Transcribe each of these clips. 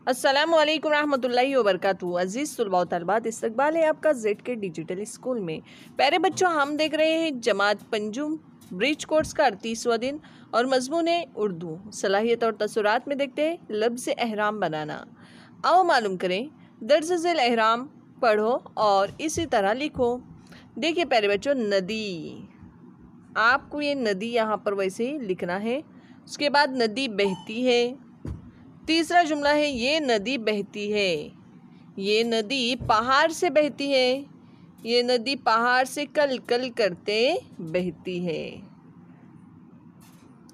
अस्सलामु अलैकुम रहमतुल्लाहि व बरकातुहू। अजीज़ तलबा व तलबात, इस्तकबाल है आपका जेड के डिजिटल स्कूल में। प्यारे बच्चों, हम देख रहे हैं जमात पंजुम ब्रिज कोर्स का 38वां दिन और मजमून है उर्दू। सलाहियत और तसुरात में देखते हैं लफ्ज़ एहराम बनाना। आओ मालूम करें। दर्ज झेल एहराम पढ़ो और इसी तरह लिखो। देखिए प्यारे बच्चों, नदी, आपको ये नदी यहाँ पर वैसे ही लिखना है। उसके बाद नदी बहती है। तीसरा जुमला है ये नदी बहती है। ये नदी पहाड़ से बहती है। ये नदी पहाड़ से कल कल करते बहती है।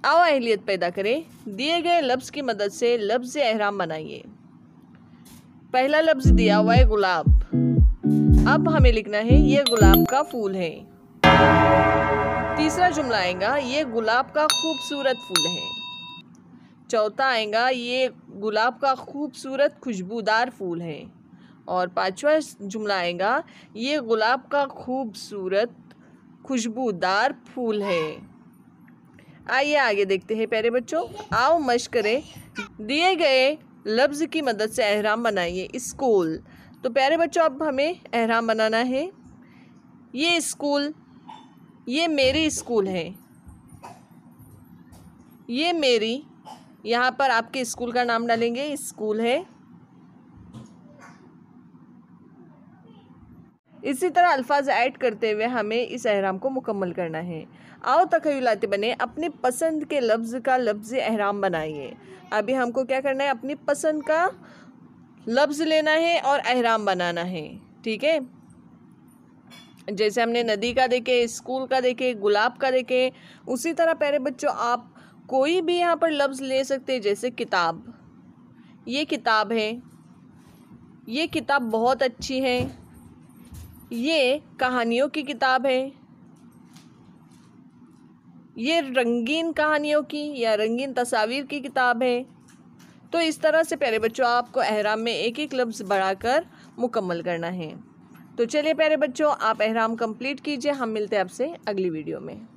आओ अहलियत पैदा करें। दिए गए लफ्ज़ की मदद से लफ्ज़ एहराम बनाइए। पहला लफ्ज़ दिया हुआ है गुलाब। अब हमें लिखना है ये गुलाब का फूल है। तीसरा जुमला आएगा ये गुलाब का खूबसूरत फूल है। चौथा आएगा ये गुलाब का खूबसूरत खुशबूदार फूल है। और पांचवा जुमला आएगा ये गुलाब का खूबसूरत खुशबूदार फूल है। आइए आगे देखते हैं प्यारे बच्चों। आओ मश्क करें। दिए गए लफ्ज़ की मदद से एहराम बनाइए। स्कूल। तो प्यारे बच्चों, अब हमें एहराम बनाना है। ये स्कूल, ये मेरी स्कूल है। ये मेरी, यहाँ पर आपके स्कूल का नाम डालेंगे, स्कूल है। इसी तरह अल्फाज ऐड करते हुए हमें इस एहराम को मुकम्मल करना है। आओ तख़य्युलाती बने, अपनी पसंद के लफ्ज़ का लफ्ज़ एहराम बनाइए। अभी हमको क्या करना है, अपनी पसंद का लफ्ज़ लेना है और एहराम बनाना है। ठीक है, जैसे हमने नदी का देखे, स्कूल का देखे, गुलाब का देखे, उसी तरह प्यारे बच्चों आप कोई भी यहाँ पर लफ्ज़ ले सकते हैं। जैसे किताब, ये किताब है, ये किताब बहुत अच्छी है। ये कहानियों की किताब है। ये रंगीन कहानियों की या रंगीन तस्वीर की किताब है। तो इस तरह से प्यारे बच्चों आपको एहराम में एक एक लफ्ज़ बढ़ाकर मुकम्मल करना है। तो चलिए प्यारे बच्चों, आप एहराम कंप्लीट कीजिए। हम मिलते हैं आपसे अगली वीडियो में।